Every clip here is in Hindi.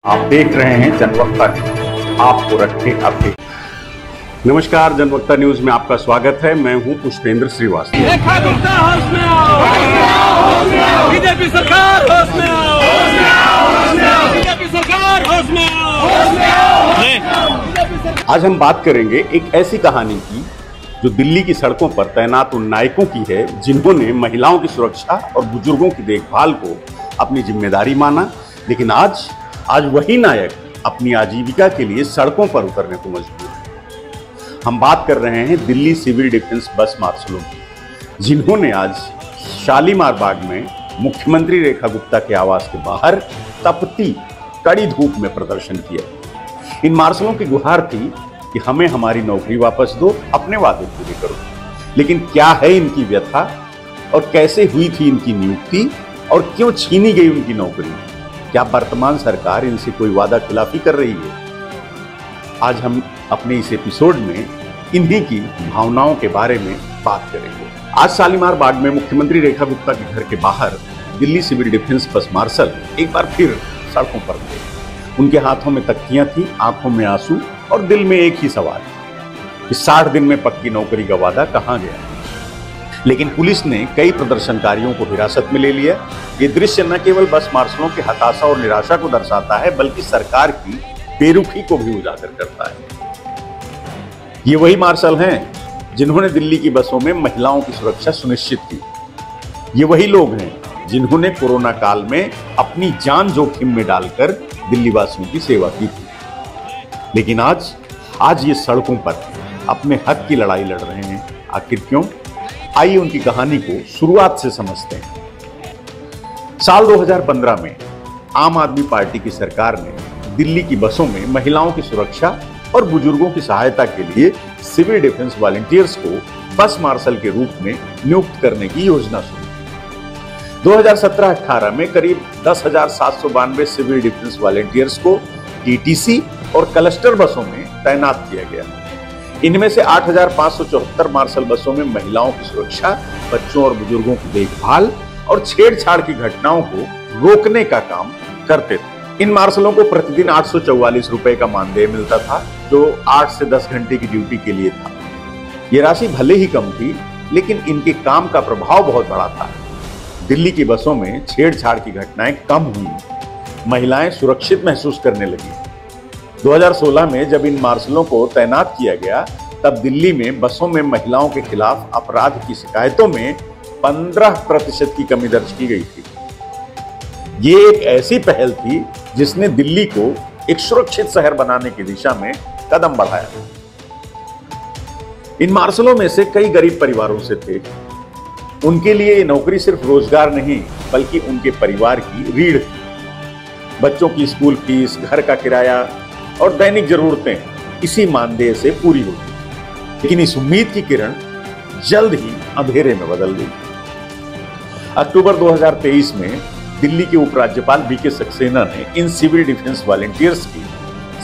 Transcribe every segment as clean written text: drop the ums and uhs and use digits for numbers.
आप देख रहे हैं जनवक्ता न्यूज, आपको रखे अपडेट। नमस्कार, जनवक्ता न्यूज में आपका स्वागत है। मैं हूं पुष्पेंद्र श्रीवास्तव। बीजेपी सरकार होश में आओ, बीजेपी सरकार होश में आओ। आज हम बात करेंगे एक ऐसी कहानी की जो दिल्ली की सड़कों पर तैनात उन नायकों की है जिन्होंने महिलाओं की सुरक्षा और बुजुर्गों की देखभाल को अपनी जिम्मेदारी माना, लेकिन आज वही नायक अपनी आजीविका के लिए सड़कों पर उतरने को मजबूर है। हम बात कर रहे हैं दिल्ली सिविल डिफेंस बस मार्शलों की, जिन्होंने आज शालीमार बाग में मुख्यमंत्री रेखा गुप्ता के आवास के बाहर तपती कड़ी धूप में प्रदर्शन किया। इन मार्शलों की गुहार थी कि हमें हमारी नौकरी वापस दो, अपने वादे पूरे करो। लेकिन क्या है इनकी व्यथा और कैसे हुई थी इनकी नियुक्ति और क्यों छीनी गई उनकी नौकरी? क्या वर्तमान सरकार इनसे कोई वादा खिलाफी कर रही है? आज हम अपने इस एपिसोड में इन्हीं की भावनाओं के बारे में बात करेंगे। आज शालीमार बाग में मुख्यमंत्री रेखा गुप्ता के घर के बाहर दिल्ली सिविल डिफेंस बस मार्शल एक बार फिर सड़कों पर थे। उनके हाथों में तख्तियां थी, आंखों में आंसू और दिल में एक ही सवाल कि 60 दिन में पक्की नौकरी का वादा कहां गया? लेकिन पुलिस ने कई प्रदर्शनकारियों को हिरासत में ले लिया। ये दृश्य न केवल बस मार्शलों की हताशा और निराशा को दर्शाता है, बल्कि सरकार की बेरुखी को भी उजागर करता है। ये वही मार्शल हैं जिन्होंने दिल्ली की बसों में महिलाओं की सुरक्षा सुनिश्चित की। ये वही लोग हैं जिन्होंने कोरोना काल में अपनी जान जोखिम में डालकर दिल्ली वासियों की सेवा की थी। लेकिन आज ये सड़कों पर अपने हक की लड़ाई लड़ रहे हैं। आखिर क्यों? आइए उनकी कहानी को शुरुआत से समझते हैं। साल 2015 में आम आदमी पार्टी की सरकार ने दिल्ली की बसों में महिलाओं की सुरक्षा और बुजुर्गों की सहायता के लिए सिविल डिफेंस वॉलंटियर्स को बस मार्शल के रूप में नियुक्त करने की योजना शुरू की। 2017-18 में करीब 10,792 सिविल डिफेंस वॉलंटियर्स को टीटीसी और क्लस्टर बसों में तैनात किया गया। इनमें से 8,574 मार्शल बसों में महिलाओं की सुरक्षा, बच्चों और बुजुर्गों की देखभाल और छेड़छाड़ की घटनाओं को रोकने का काम करते थे। इन मार्शलों को प्रतिदिन 844 रुपए का मानदेय मिलता था, जो 8 से 10 घंटे की ड्यूटी के लिए था। ये राशि भले ही कम थी, लेकिन इनके काम का प्रभाव बहुत बड़ा था। दिल्ली की बसों में छेड़छाड़ की घटनाएं कम हुई, महिलाएं सुरक्षित महसूस करने लगी। 2016 में जब इन मार्शलों को तैनात किया गया, तब दिल्ली में बसों में महिलाओं के खिलाफ अपराध की शिकायतों में 15% की कमी दर्ज की गई थी। ये एक ऐसी पहल थी जिसने दिल्ली को एक सुरक्षित शहर बनाने की दिशा में कदम बढ़ाया। इन मार्शलों में से कई गरीब परिवारों से थे। उनके लिए ये नौकरी सिर्फ रोजगार नहीं, बल्कि उनके परिवार की रीढ़ थी। बच्चों की स्कूल फीस, घर का किराया और दैनिक जरूरतें इसी मानदेय से पूरी होती। लेकिन इस उम्मीद की किरण जल्द ही अंधेरे में बदल गई। अक्टूबर 2023 में दिल्ली के उपराज्यपाल वीके सक्सेना ने इन सिविल डिफेंस वॉलंटियर्स की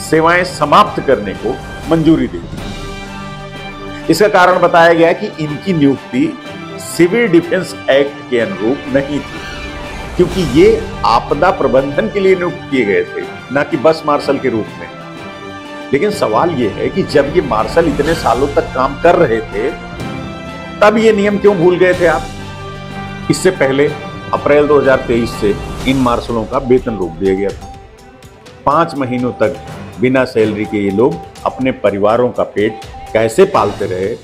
सेवाएं समाप्त करने को मंजूरी दे दी। इसका कारण बताया गया कि इनकी नियुक्ति सिविल डिफेंस एक्ट के अनुरूप नहीं थी, क्योंकि ये आपदा प्रबंधन के लिए नियुक्त किए गए थे, न कि बस मार्शल के रूप में। लेकिन सवाल यह है कि जब ये मार्शल इतने सालों तक काम कर रहे थे, तब ये नियम क्यों भूल गए थे आप? इससे पहले अप्रैल 2023 से इन मार्शलों का वेतन रोक दिया गया था। 5 महीनों तक बिना सैलरी के ये लोग अपने परिवारों का पेट कैसे पालते रहे?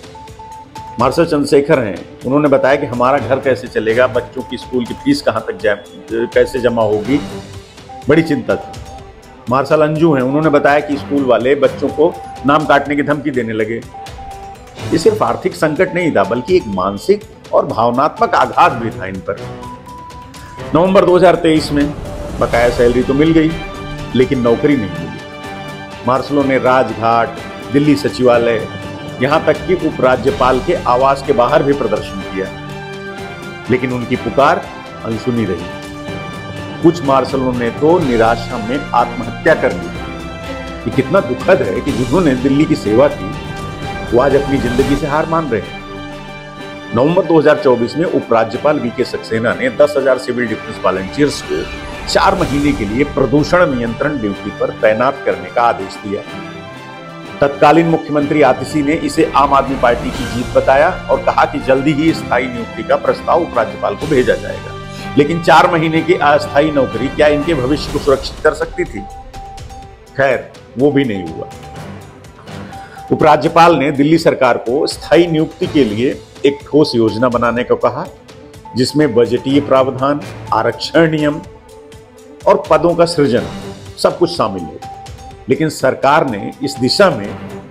मार्शल चंद्रशेखर हैं, उन्होंने बताया कि हमारा घर कैसे चलेगा, बच्चों की स्कूल की फीस कहां तक कैसे जमा होगी, बड़ी चिंता थी। मार्शल अंजू हैं, उन्होंने बताया कि स्कूल वाले बच्चों को नाम काटने की धमकी देने लगे। ये सिर्फ आर्थिक संकट नहीं था, बल्कि एक मानसिक और भावनात्मक आघात भी था इन पर। नवंबर 2023 में बकाया सैलरी तो मिल गई, लेकिन नौकरी नहीं मिली। मार्शलों ने राजघाट, दिल्ली सचिवालय, यहां तक कि उपराज्यपाल के आवास के बाहर भी प्रदर्शन किया, लेकिन उनकी पुकार अनसुनी रही। कुछ मार्शलों ने तो निराशा में आत्महत्या कर ली। ये कितना दुखद है कि जिन्होंने दिल्ली की सेवा की, वो आज अपनी जिंदगी से हार मान रहे हैं। नवंबर 2024 में उपराज्यपाल वीके सक्सेना ने 10,000 सिविल डिफेंस वॉलंटियर्स को 4 महीने के लिए प्रदूषण नियंत्रण ड्यूटी पर तैनात करने का आदेश दिया। तत्कालीन मुख्यमंत्री आतिशी ने इसे आम आदमी पार्टी की जीत बताया और कहा कि जल्दी ही स्थायी नियुक्ति का प्रस्ताव उपराज्यपाल को भेजा जाएगा। लेकिन 4 महीने की अस्थायी नौकरी क्या इनके भविष्य को सुरक्षित कर सकती थी? खैर, वो भी नहीं हुआ। उपराज्यपाल ने दिल्ली सरकार को स्थायी नियुक्ति के लिए एक ठोस योजना बनाने को कहा, जिसमें बजटीय प्रावधान, आरक्षण नियम और पदों का सृजन सब कुछ शामिल हो। लेकिन सरकार ने इस दिशा में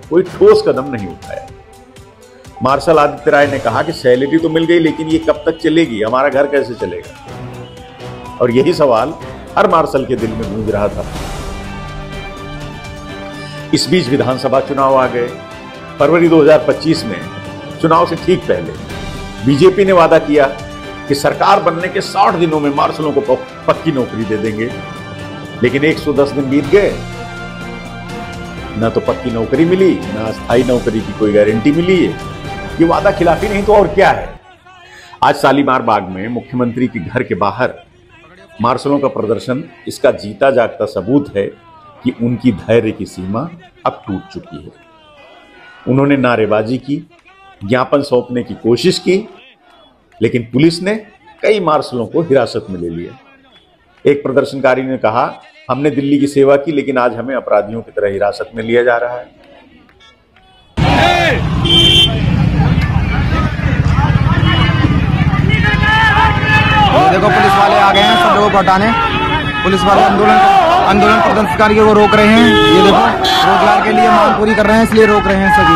कोई ठोस कदम नहीं उठाया। मार्शल आदित्य राय ने कहा कि सैलरी तो मिल गई, लेकिन ये कब तक चलेगी, हमारा घर कैसे चलेगा? और यही सवाल हर मार्शल के दिल में गूंज रहा था। इस बीच विधानसभा चुनाव आ गए। फरवरी 2025 में चुनाव से ठीक पहले बीजेपी ने वादा किया कि सरकार बनने के 60 दिनों में मार्शलों को पक्की नौकरी दे देंगे। लेकिन 110 दिन बीत गए, ना तो पक्की नौकरी मिली, ना स्थायी नौकरी की कोई गारंटी मिली है। ये वादा खिलाफी नहीं तो और क्या है? आज शालीमार बाग में मुख्यमंत्री के घर के बाहर मार्शलों का प्रदर्शन इसका जीता जागता सबूत है कि उनकी धैर्य की सीमा अब टूट चुकी है। उन्होंने नारेबाजी की, ज्ञापन सौंपने की कोशिश की, लेकिन पुलिस ने कई मार्शलों को हिरासत में ले लिया। एक प्रदर्शनकारी ने कहा, हमने दिल्ली की सेवा की, लेकिन आज हमें अपराधियों की तरह हिरासत में लिया जा रहा है। देखो, पुलिस वाले आ गए हैं सब लोगों को हटाने। पुलिस वाले आंदोलन प्रदर्शनकारियों को रोक रहे हैं। ये देखो, रोजगार के लिए मांग पूरी कर रहे हैं, इसलिए रोक रहे हैं सभी।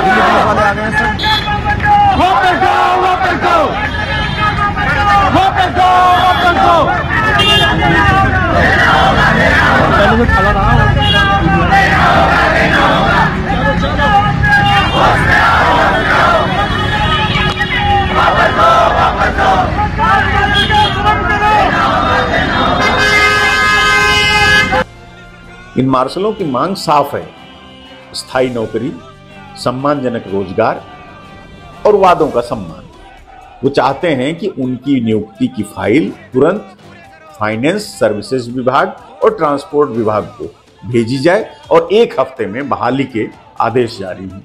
दिल्ली पुलिस वाले आ गए हैं सब। इन मार्शलों की मांग साफ है, स्थायी नौकरी, सम्मानजनक रोजगार और वादों का सम्मान। वो चाहते हैं कि उनकी नियुक्ति की फाइल तुरंत फाइनेंस सर्विसेज विभाग और ट्रांसपोर्ट विभाग को भेजी जाए और 1 हफ्ते में बहाली के आदेश जारी हों।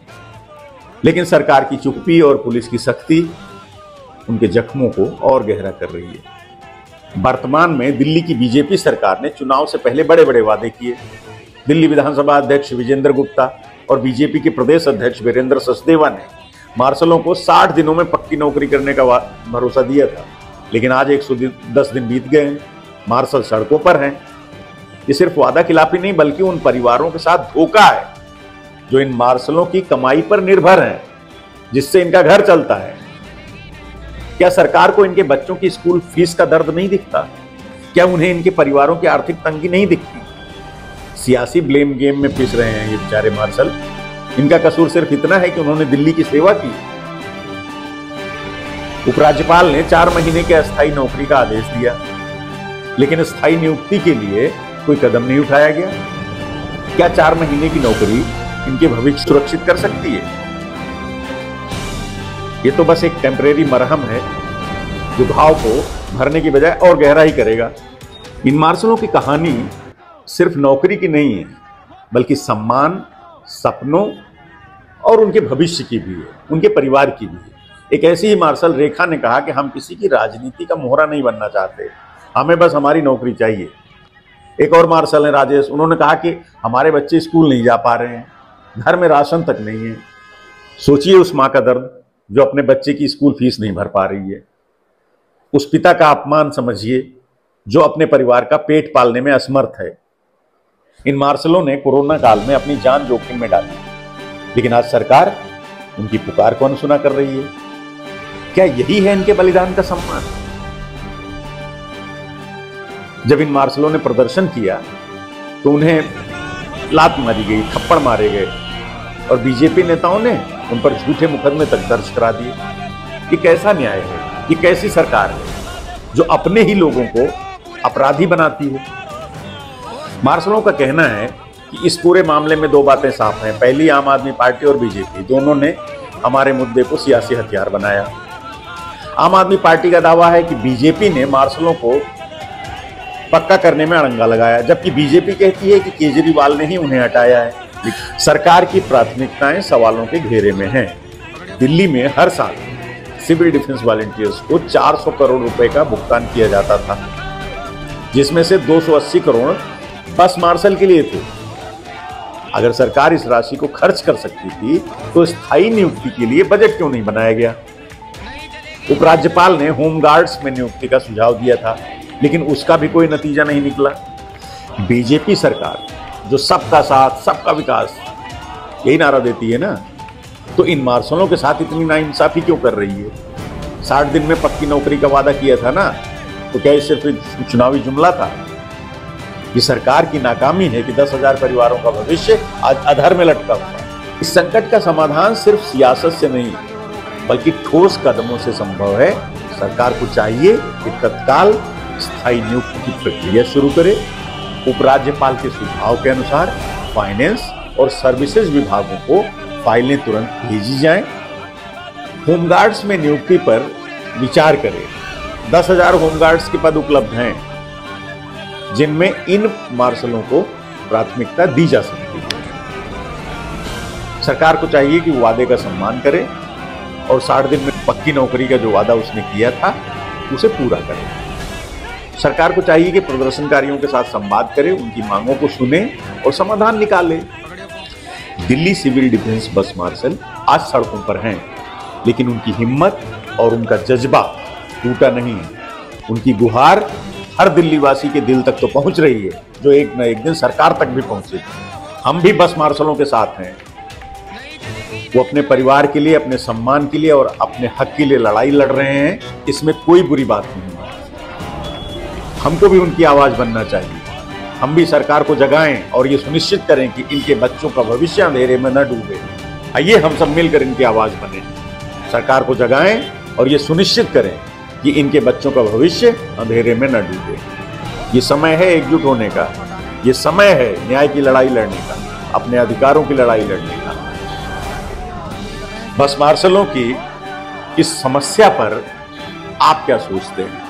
लेकिन सरकार की चुप्पी और पुलिस की सख्ती उनके जख्मों को और गहरा कर रही है। वर्तमान में दिल्ली की बीजेपी सरकार ने चुनाव से पहले बड़े बड़े वादे किए। दिल्ली विधानसभा अध्यक्ष विजेंद्र गुप्ता और बीजेपी के प्रदेश अध्यक्ष वीरेंद्र सचदेवा ने मार्शलों को 60 दिनों में पक्की नौकरी करने का भरोसा दिया था। लेकिन आज 110 दिन बीत गए हैं, मार्शल सड़कों पर हैं। ये सिर्फ वादा खिलाफी नहीं, बल्कि उन परिवारों के साथ धोखा है जो इन मार्शलों की कमाई पर निर्भर हैं, जिससे इनका घर चलता है। क्या सरकार को इनके बच्चों की स्कूल फीस का दर्द नहीं दिखता? क्या उन्हें इनके परिवारों की आर्थिक तंगी नहीं दिखती? सियासी ब्लेम गेम में पिस रहे हैं ये बेचारे मार्शल। इनका कसूर सिर्फ इतना है कि उन्होंने दिल्ली की सेवा की। उपराज्यपाल ने 4 महीने के अस्थायी नौकरी का आदेश दिया, लेकिन स्थायी नियुक्ति के लिए कोई कदम नहीं उठाया गया। क्या 4 महीने की नौकरी इनके भविष्य सुरक्षित कर सकती है? ये तो बस एक टेम्परेरी मरहम है जो घाव को भरने की बजाय और गहरा ही करेगा। इन मार्शलों की कहानी सिर्फ नौकरी की नहीं है, बल्कि सम्मान, सपनों और उनके भविष्य की भी है, उनके परिवार की भी है। एक ऐसी ही मार्शल रेखा ने कहा कि हम किसी की राजनीति का मोहरा नहीं बनना चाहते, हमें बस हमारी नौकरी चाहिए। एक और मार्शल है राजेश, उन्होंने कहा कि हमारे बच्चे स्कूल नहीं जा पा रहे हैं, घर में राशन तक नहीं है। सोचिए उस माँ का दर्द जो अपने बच्चे की स्कूल फीस नहीं भर पा रही है। उस पिता का अपमान समझिए जो अपने परिवार का पेट पालने में असमर्थ है। इन मार्शलों ने कोरोना काल में अपनी जान जोखिम में डाली, लेकिन आज सरकार उनकी पुकार को अनसुना कर रही है। क्या यही है इनके बलिदान का सम्मान? जब इन मार्शलों ने प्रदर्शन किया तो उन्हें लात मारी गई, थप्पड़ मारे गए और बीजेपी नेताओं ने उन पर झूठे मुकदमे तक दर्ज करा दिए। ये कैसा न्याय है? ये कैसी सरकार है जो अपने ही लोगों को अपराधी बनाती है? मार्शलों का कहना है कि इस पूरे मामले में 2 बातें साफ हैं। पहली, आम आदमी पार्टी और बीजेपी दोनों ने हमारे मुद्दे को सियासी हथियार बनाया। आम आदमी पार्टी का दावा है कि बीजेपी ने मार्शलों को पक्का करने में अड़ंगा लगाया, जबकि बीजेपी कहती है कि केजरीवाल ने ही उन्हें हटाया है। सरकार की प्राथमिकताएं सवालों के घेरे में हैं। दिल्ली में हर साल सिविल डिफेंस वॉलंटियर्स को 400 करोड़ रुपए का भुगतान किया जाता था, जिसमें से 280 करोड़ बस मार्शल के लिए थे। अगर सरकार इस राशि को खर्च कर सकती थी तो स्थायी नियुक्ति के लिए बजट क्यों नहीं बनाया गया? उपराज्यपाल ने होमगार्ड्स में नियुक्ति का सुझाव दिया था, लेकिन उसका भी कोई नतीजा नहीं निकला। बीजेपी सरकार जो सबका साथ सबका विकास यही नारा देती है ना, तो इन मार्शलों के साथ इतनी नाइंसाफी क्यों कर रही है? 60 दिन में पक्की नौकरी का वादा किया था ना, तो क्या ये सिर्फ चुनावी जुमला था? ये सरकार की नाकामी है कि 10,000 परिवारों का भविष्य आज अधर में लटका हुआ है। इस संकट का समाधान सिर्फ सियासत से नहीं बल्कि ठोस कदमों से संभव है। सरकार को चाहिए कि तत्काल स्थायी नियुक्ति की प्रक्रिया शुरू करे। उपराज्यपाल के सुझाव के अनुसार फाइनेंस और सर्विसेज विभागों को फाइलें तुरंत भेजी जाएं। होमगार्ड्स में नियुक्ति पर विचार करें। 10,000 होमगार्ड्स के पद उपलब्ध हैं, जिनमें इन मार्शलों को प्राथमिकता दी जा सकती है। सरकार को चाहिए कि वो वादे का सम्मान करे और 60 दिन में पक्की नौकरी का जो वादा उसने किया था उसे पूरा करे। सरकार को चाहिए कि प्रदर्शनकारियों के साथ संवाद करे, उनकी मांगों को सुने और समाधान निकाले। दिल्ली सिविल डिफेंस बस मार्शल आज सड़कों पर हैं, लेकिन उनकी हिम्मत और उनका जज्बा टूटा नहीं है। उनकी गुहार हर दिल्लीवासी के दिल तक तो पहुंच रही है, जो एक न एक दिन सरकार तक भी पहुंचेगी। हम भी बस मार्शलों के साथ हैं। वो अपने परिवार के लिए, अपने सम्मान के लिए और अपने हक के लिए लड़ाई लड़ रहे हैं, इसमें कोई बुरी बात नहीं है। हमको भी उनकी आवाज बनना चाहिए। हम भी सरकार को जगाएं और ये सुनिश्चित करें कि इनके बच्चों का भविष्य अंधेरे में न डूबे। आइए हम सब मिलकर इनकी आवाज बने, सरकार को जगाएं और ये सुनिश्चित करें कि इनके बच्चों का भविष्य अंधेरे में न डूबे। ये समय है एकजुट होने का, ये समय है न्याय की लड़ाई लड़ने का, अपने अधिकारों की लड़ाई लड़ने का। बस मार्शलों की इस समस्या पर आप क्या सोचते हैं?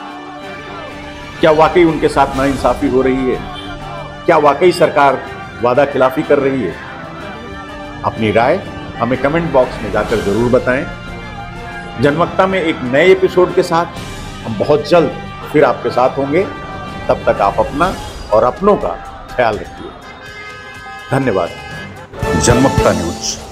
क्या वाकई उनके साथ नाइंसाफी हो रही है? क्या वाकई सरकार वादा खिलाफी कर रही है? अपनी राय हमें कमेंट बॉक्स में जाकर जरूर बताएं। जनवक्ता में एक नए एपिसोड के साथ हम बहुत जल्द फिर आपके साथ होंगे। तब तक आप अपना और अपनों का ख्याल रखिए। धन्यवाद। जनवक्ता न्यूज।